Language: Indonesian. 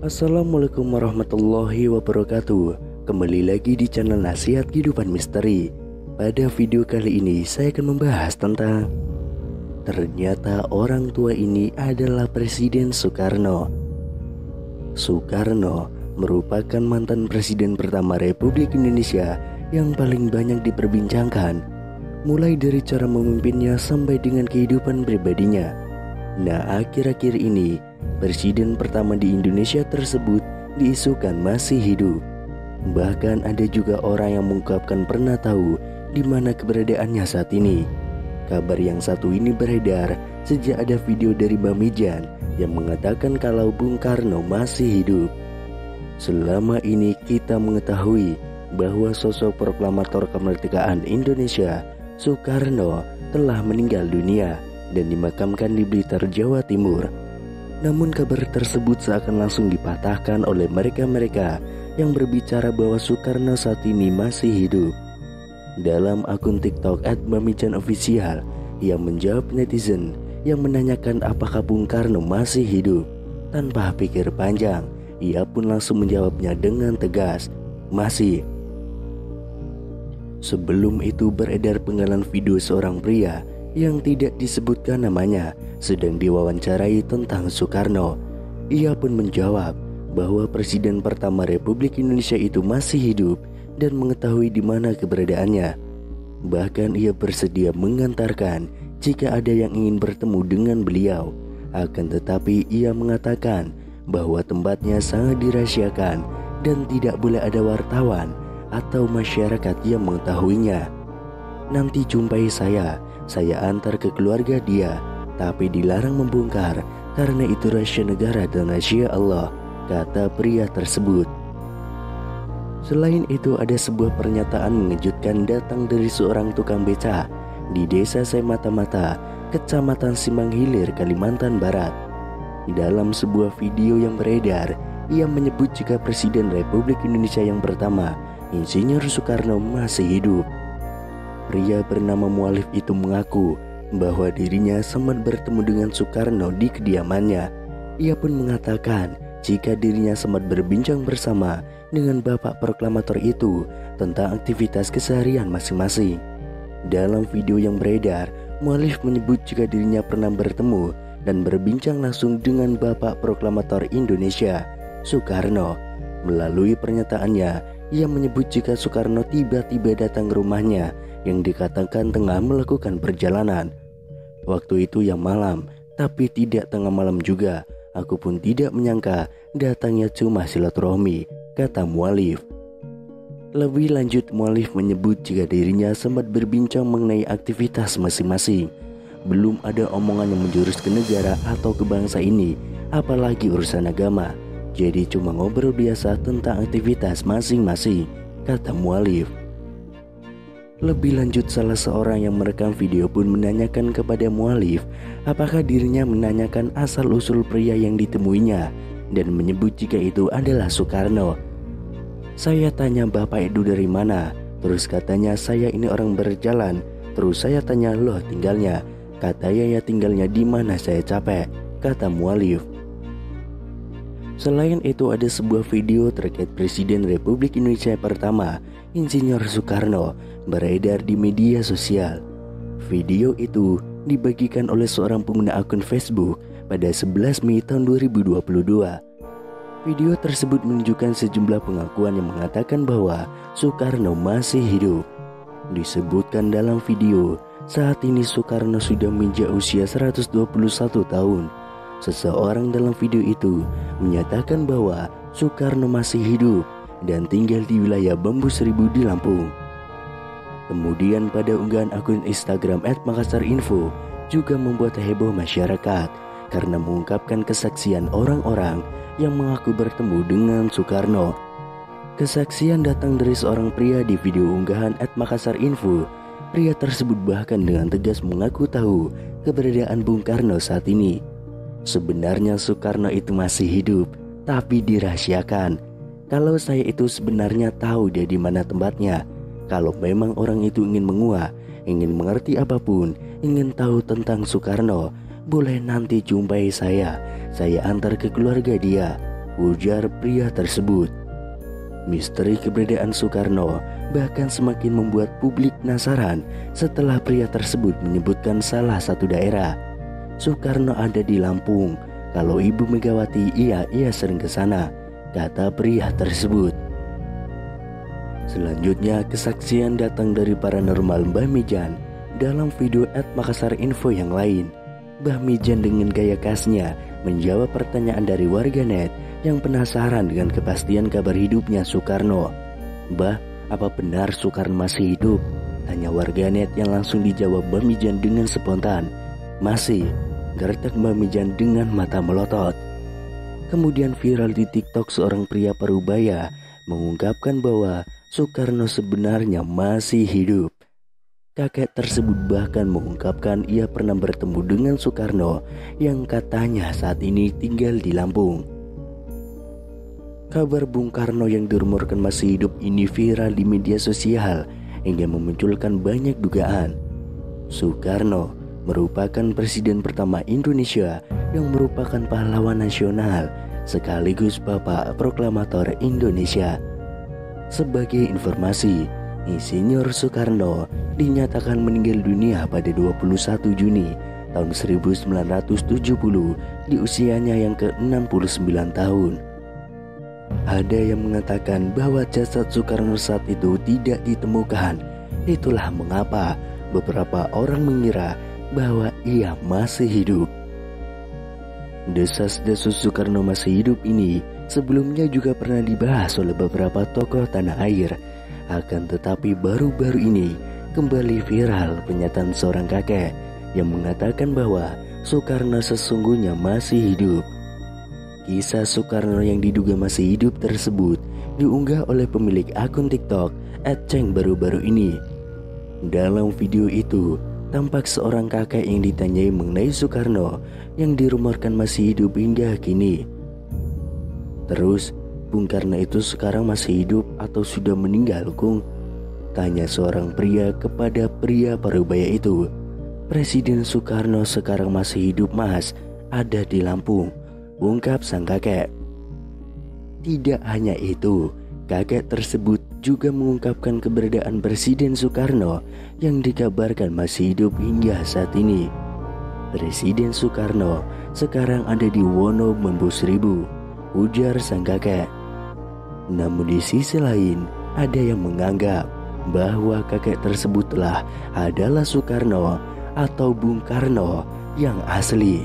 Assalamualaikum warahmatullahi wabarakatuh. Kembali lagi di channel Nasihat Kehidupan Misteri. Pada video kali ini saya akan membahas tentang ternyata orang tua ini adalah Presiden Soekarno. Soekarno merupakan mantan presiden pertama Republik Indonesia yang paling banyak diperbincangkan, mulai dari cara memimpinnya sampai dengan kehidupan pribadinya. Nah, akhir-akhir ini presiden pertama di Indonesia tersebut diisukan masih hidup. Bahkan ada juga orang yang mengungkapkan pernah tahu di mana keberadaannya saat ini. Kabar yang satu ini beredar sejak ada video dari Bamijan yang mengatakan kalau Bung Karno masih hidup. Selama ini kita mengetahui bahwa sosok proklamator kemerdekaan Indonesia, Soekarno, telah meninggal dunia dan dimakamkan di Blitar, Jawa Timur. Namun kabar tersebut seakan langsung dipatahkan oleh mereka-mereka yang berbicara bahwa Soekarno saat ini masih hidup. Dalam akun TikTok @bamijanofficial yang menjawab netizen yang menanyakan apakah Bung Karno masih hidup, tanpa pikir panjang, ia pun langsung menjawabnya dengan tegas, masih. Sebelum itu beredar penggalan video seorang pria yang tidak disebutkan namanya sedang diwawancarai tentang Soekarno. Ia pun menjawab bahwa presiden pertama Republik Indonesia itu masih hidup dan mengetahui di mana keberadaannya. Bahkan ia bersedia mengantarkan jika ada yang ingin bertemu dengan beliau. Akan tetapi ia mengatakan bahwa tempatnya sangat dirahasiakan dan tidak boleh ada wartawan atau masyarakat yang mengetahuinya. Nanti jumpai saya antar ke keluarga dia, tapi dilarang membongkar karena itu rahasia negara dan rahasia Allah, kata pria tersebut. Selain itu ada sebuah pernyataan mengejutkan datang dari seorang tukang beca di desa Semata-Mata, Kecamatan Simang Hilir, Kalimantan Barat. Dalam sebuah video yang beredar, ia menyebut jika Presiden Republik Indonesia yang pertama, Insinyur Soekarno, masih hidup. Pria bernama Mualif itu mengaku bahwa dirinya sempat bertemu dengan Soekarno di kediamannya. Ia pun mengatakan jika dirinya sempat berbincang bersama dengan bapak proklamator itu tentang aktivitas keseharian masing-masing. Dalam video yang beredar, Mualif menyebut jika dirinya pernah bertemu dan berbincang langsung dengan bapak proklamator Indonesia, Soekarno. Melalui pernyataannya, ia menyebut jika Soekarno tiba-tiba datang ke rumahnya yang dikatakan tengah melakukan perjalanan. Waktu itu yang malam, tapi tidak tengah malam juga. Aku pun tidak menyangka datangnya cuma silaturahmi, kata Mualif. Lebih lanjut, Mualif menyebut jika dirinya sempat berbincang mengenai aktivitas masing-masing. Belum ada omongan yang menjurus ke negara atau ke bangsa ini, apalagi urusan agama. Jadi cuma ngobrol biasa tentang aktivitas masing-masing, kata Mualif. Lebih lanjut, salah seorang yang merekam video pun menanyakan kepada Mualif apakah dirinya menanyakan asal-usul pria yang ditemuinya dan menyebut jika itu adalah Soekarno. Saya tanya bapak itu dari mana, terus katanya saya ini orang berjalan. Terus saya tanya loh tinggalnya, katanya ya tinggalnya di mana saya capek, kata Mualif. Selain itu ada sebuah video terkait Presiden Republik Indonesia pertama, Insinyur Soekarno, beredar di media sosial. Video itu dibagikan oleh seorang pengguna akun Facebook pada 11 Mei tahun 2022. Video tersebut menunjukkan sejumlah pengakuan yang mengatakan bahwa Soekarno masih hidup. Disebutkan dalam video, saat ini Soekarno sudah menginjak usia 121 tahun. Seseorang dalam video itu menyatakan bahwa Soekarno masih hidup dan tinggal di wilayah Bambu Seribu di Lampung. Kemudian pada unggahan akun Instagram @makassarinfo juga membuat heboh masyarakat karena mengungkapkan kesaksian orang-orang yang mengaku bertemu dengan Soekarno. Kesaksian datang dari seorang pria di video unggahan @makassarinfo. Pria tersebut bahkan dengan tegas mengaku tahu keberadaan Bung Karno saat ini. Sebenarnya Soekarno itu masih hidup, tapi dirahasiakan. Kalau saya itu sebenarnya tahu dia di mana tempatnya. Kalau memang orang itu ingin menguak, ingin mengerti apapun, ingin tahu tentang Soekarno, boleh nanti jumpai saya antar ke keluarga dia. ujar pria tersebut. Misteri keberadaan Soekarno bahkan semakin membuat publik penasaran setelah pria tersebut menyebutkan salah satu daerah. Soekarno ada di Lampung. Kalau Ibu Megawati ia sering ke sana, kata pria tersebut. Selanjutnya kesaksian datang dari paranormal Mbah Mijan. Dalam video @MakassarInfo yang lain, Mbah Mijan dengan gaya khasnya menjawab pertanyaan dari warganet yang penasaran dengan kepastian kabar hidupnya Soekarno. "Mbah, apa benar Soekarno masih hidup?" tanya warganet yang langsung dijawab Mbah Mijan dengan spontan. "Masih," gertak Mbah Mijan dengan mata melotot. Kemudian viral di TikTok seorang pria parubaya mengungkapkan bahwa Soekarno sebenarnya masih hidup. Kakek tersebut bahkan mengungkapkan ia pernah bertemu dengan Soekarno yang katanya saat ini tinggal di Lampung. Kabar Bung Karno yang dirumorkan masih hidup ini viral di media sosial hingga memunculkan banyak dugaan. Soekarno merupakan presiden pertama Indonesia yang merupakan pahlawan nasional sekaligus Bapak Proklamator Indonesia. Sebagai informasi, Insinyur Soekarno dinyatakan meninggal dunia pada 21 Juni tahun 1970 di usianya yang ke-69 tahun. Ada yang mengatakan bahwa jasad Soekarno saat itu tidak ditemukan. Itulah mengapa beberapa orang mengira bahwa ia masih hidup. Desas-desus Soekarno masih hidup ini sebelumnya juga pernah dibahas oleh beberapa tokoh tanah air. Akan tetapi baru-baru ini kembali viral pernyataan seorang kakek yang mengatakan bahwa Soekarno sesungguhnya masih hidup. Kisah Soekarno yang diduga masih hidup tersebut diunggah oleh pemilik akun TikTok @ceng baru-baru ini. Dalam video itu tampak seorang kakek yang ditanyai mengenai Soekarno yang dirumorkan masih hidup hingga kini. "Terus, Bung Karno itu sekarang masih hidup atau sudah meninggal, Kung?" tanya seorang pria kepada pria parubaya itu. "Presiden Soekarno sekarang masih hidup, Mas, ada di Lampung," ungkap sang kakek. Tidak hanya itu, kakek tersebut juga mengungkapkan keberadaan Presiden Soekarno yang dikabarkan masih hidup hingga saat ini. "Presiden Soekarno sekarang ada di Wonomembu Seribu," ujar sang kakek. Namun di sisi lain, ada yang menganggap bahwa kakek tersebutlah adalah Soekarno atau Bung Karno yang asli.